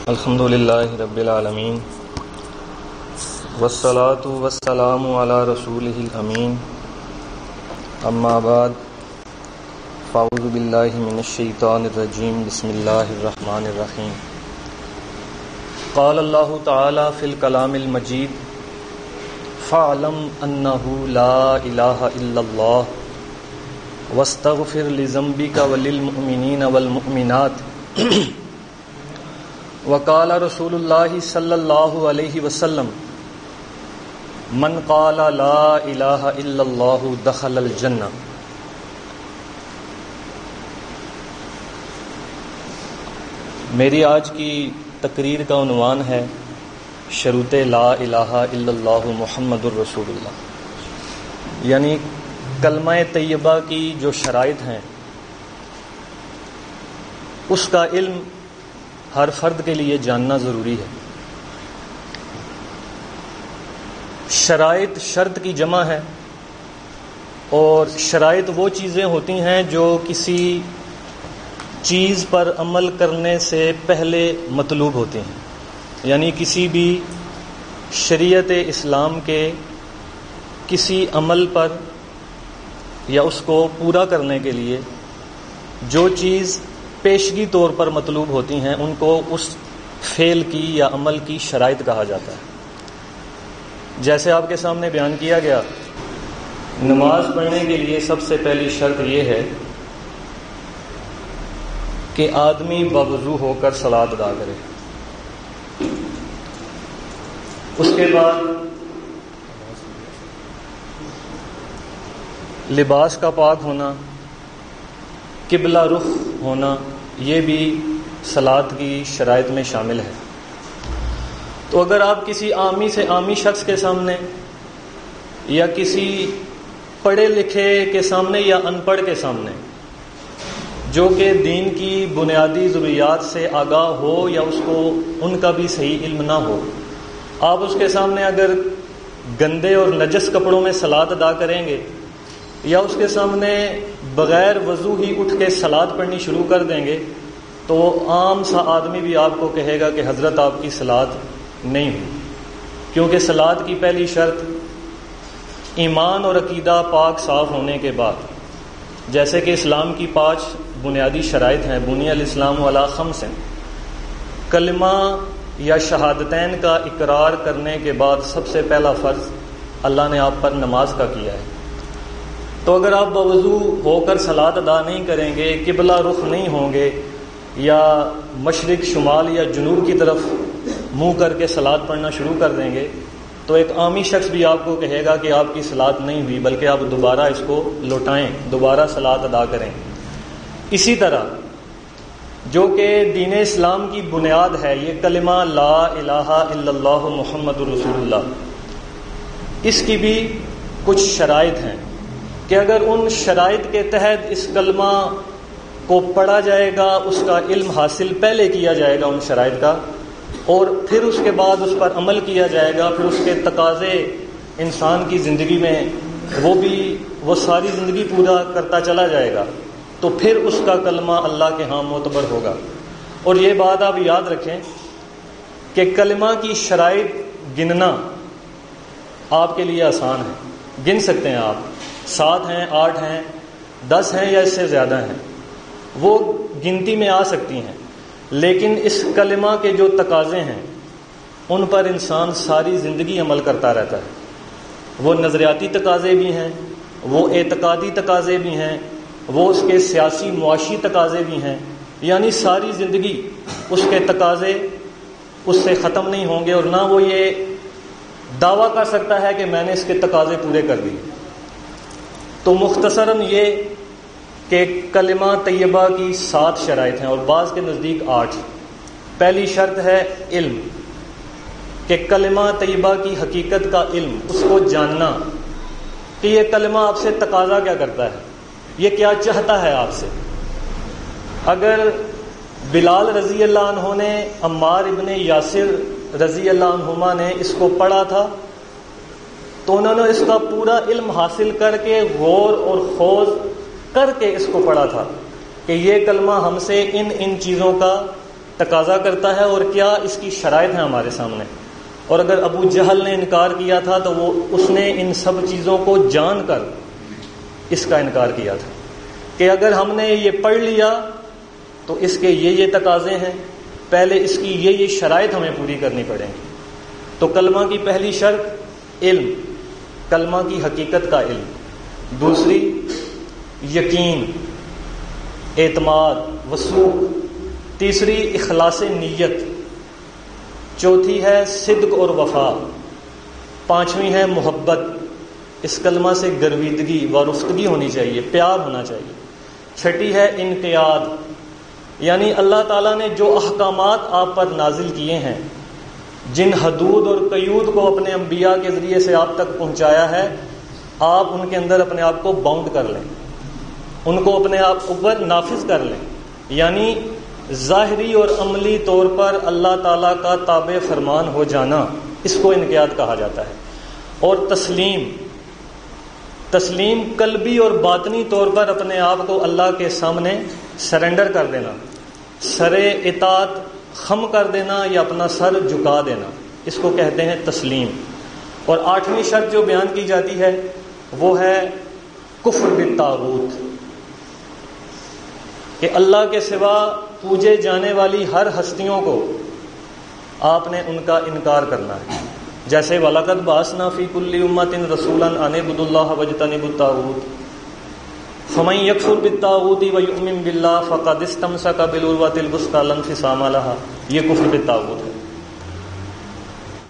الحمد للہ رب العالمین والصلاة والسلام علی رسولہ الامین اما بعد فاعوذ باللہ من الشیطان الرجیم بسم اللہ الرحمن الرحیم قال اللہ تعالی فی الکلام المجید فاعلم انہ لا الہ الا اللہ واستغفر لذنبک وللمؤمنین والمؤمنات وقال رسول اللہ صلی اللہ علیہ وسلم من قال لا الہ الا اللہ دخل الجنہ۔ میری آج کی تقریر کا عنوان ہے شروط لا الہ الا اللہ محمد الرسول اللہ، یعنی کلمہ طیبہ کی جو شرائط ہیں اس کا علم ہر فرد کے لیے جاننا ضروری ہے۔ شرائط شرط کی جمع ہے، اور شرائط وہ چیزیں ہوتی ہیں جو کسی چیز پر عمل کرنے سے پہلے مطلوب ہوتی ہیں، یعنی کسی بھی شریعت اسلام کے کسی عمل پر یا اس کو پورا کرنے کے لیے جو چیز پیشگی طور پر مطلوب ہوتی ہیں ان کو اس فعل کی یا عمل کی شرائط کہا جاتا ہے۔ جیسے آپ کے سامنے بیان کیا گیا، نماز پڑھنے کے لیے سب سے پہلی شرط یہ ہے کہ آدمی باوضو ہو کر صلاۃ ادا کرے۔ اس کے بعد لباس کا پاک ہونا، قبلہ رخ ہونا، یہ بھی صلاۃ کی شرائط میں شامل ہے۔ تو اگر آپ کسی عامی سے عامی شخص کے سامنے یا کسی پڑھے لکھے کے سامنے یا ان پڑھ کے سامنے جو کہ دین کی بنیادی ضروریات سے آگاہ ہو یا اس کو ان کا بھی صحیح علم نہ ہو، آپ اس کے سامنے اگر گندے اور نجس کپڑوں میں صلاۃ ادا کریں گے یا اس کے سامنے بغیر وضو ہی اٹھ کے صلاۃ پڑھنی شروع کر دیں گے تو عام سا آدمی بھی آپ کو کہے گا کہ حضرت آپ کی صلاۃ نہیں ہوئی، کیونکہ صلاۃ کی پہلی شرط ایمان اور عقیدہ پاک صاف ہونے کے بعد، جیسے کہ اسلام کی 5 بنیادی شرائط ہیں، بنی الاسلام علی 5، کلمہ یا شہادتین کا اقرار کرنے کے بعد سب سے پہلا فرض اللہ نے آپ پر نماز کا کیا ہے۔ تو اگر آپ باوضو ہو کر صلاۃ ادا نہیں کریں گے، قبلہ رخ نہیں ہوں گے یا مشرق شمال یا جنوب کی طرف منہ کر کے صلاۃ پڑھنا شروع کر دیں گے تو ایک عامی شخص بھی آپ کو کہے گا کہ آپ کی صلاۃ نہیں ہوئی، بلکہ آپ دوبارہ اس کو لوٹائیں، دوبارہ صلاۃ ادا کریں۔ اسی طرح جو کہ دین اسلام کی بنیاد ہے، یہ کلمہ لا الہ الا اللہ محمد الرسول اللہ، اس کی بھی کچھ شرائط ہیں کہ اگر ان شرائط کے تحت اس کلمہ کو پڑھا جائے گا، اس کا علم حاصل پہلے کیا جائے گا ان شرائط کا، اور پھر اس کے بعد اس پر عمل کیا جائے گا، پھر اس کے تقاضے انسان کی زندگی میں وہ ساری زندگی پورا کرتا چلا جائے گا، تو پھر اس کا کلمہ اللہ کے ہاں معتبر ہوگا۔ اور یہ بات آپ یاد رکھیں کہ کلمہ کی شرائط گننا آپ کے لیے آسان ہے، گن سکتے ہیں آپ، 7 ہیں، 8 ہیں، 10 ہیں یا اس سے زیادہ ہیں، وہ گنتی میں آ سکتی ہیں، لیکن اس کلمہ کے جو تقاضے ہیں ان پر انسان ساری زندگی عمل کرتا رہتا ہے۔ وہ نظریاتی تقاضے بھی ہیں، وہ اعتقادی تقاضے بھی ہیں، وہ اس کے سیاسی معاشی تقاضے بھی ہیں، یعنی ساری زندگی اس کے تقاضے اس سے ختم نہیں ہوں گے، اور نہ وہ یہ دعویٰ کر سکتا ہے کہ میں نے اس کے تقاضے پورے کر دیے۔ تو مختصراً یہ کہ کلمہ طیبہ کی 7 شرائط ہیں، اور بعض کے نزدیک 8۔ پہلی شرط ہے علم، کہ کلمہ طیبہ کی حقیقت کا علم، اس کو جاننا کہ یہ کلمہ آپ سے تقاضا کیا کرتا ہے، یہ کیا چاہتا ہے آپ سے۔ اگر بلال رضی اللہ عنہ نے عمار ابن یاسر رضی اللہ عنہما نے اس کو پڑھا تھا تو انہوں نے اس کا پورا علم حاصل کر کے غور اور خوض کر کے اس کو پڑھا تھا کہ یہ کلمہ ہم سے ان چیزوں کا تقاضا کرتا ہے اور کیا اس کی شرائط ہیں ہمارے سامنے. اور اگر ابو جہل نے انکار کیا تھا تو اس نے ان سب چیزوں کو جان کر اس کا انکار کیا تھا کہ اگر ہم نے یہ پڑھ لیا تو اس کے یہ تقاضے ہیں، پہلے اس کی یہ شرائط ہمیں پوری کرنی پڑیں گی. تو کلمہ کی پہلی شرط علم، کلمہ کی حقیقت کا علم. دوسری یقین، اعتماد، وثوق. تیسری اخلاص نیت. چوتھی ہے صدق اور وفا. پانچویں ہے محبت. اس کلمہ سے گرویدگی و رفتگی ہونی چاہیے، پیار ہونا چاہیے. چھٹی ہے انقیاد، یعنی اللہ تعالیٰ نے جو احکامات آپ پر نازل کیے ہیں، جن حدود اور قیود کو اپنے انبیاء کے ذریعے سے آپ تک پہنچایا ہے، آپ ان کے اندر اپنے آپ کو باؤنڈ کر لیں، ان کو اپنے آپ اوپر نافذ کر لیں. یعنی ظاہری اور عملی طور پر اللہ تعالیٰ کا تابع فرمان ہو جانا، اس کو انقیاد کہا جاتا ہے. اور تسلیم قلبی اور باطنی طور پر اپنے آپ کو اللہ کے سامنے سرنڈر کر دینا، سر اطاعت خم کر دینا یا اپنا سر جھکا دینا، اس کو کہتے ہیں تسلیم. اور آٹھویں شرط جو بیان کی جاتی ہے وہ ہے کفر بالطاغوت، کہ اللہ کے سوا پوجے جانے والی ہر ہستیوں کو آپ نے ان کا انکار کرنا ہے. جیسے وَلَقَدْ بَعَثْنَا فِي كُلِّ أُمَّةٍ رَسُولًا أَنِ اعْبُدُوا اللَّهَ وَاجْتَنِبُوا الطَّاغُوتَ فَمَن يَكْفُرْ بِالطَّاغُوتِ وَيُؤْمِن بِاللَّهِ فَقَدِ اسْتَمْسَكَ بِالْعُرْوَةِ الْوُثْقَىٰ لَا انفِصَامَ لَهَا. یہ کفر بالطاغوت ہے.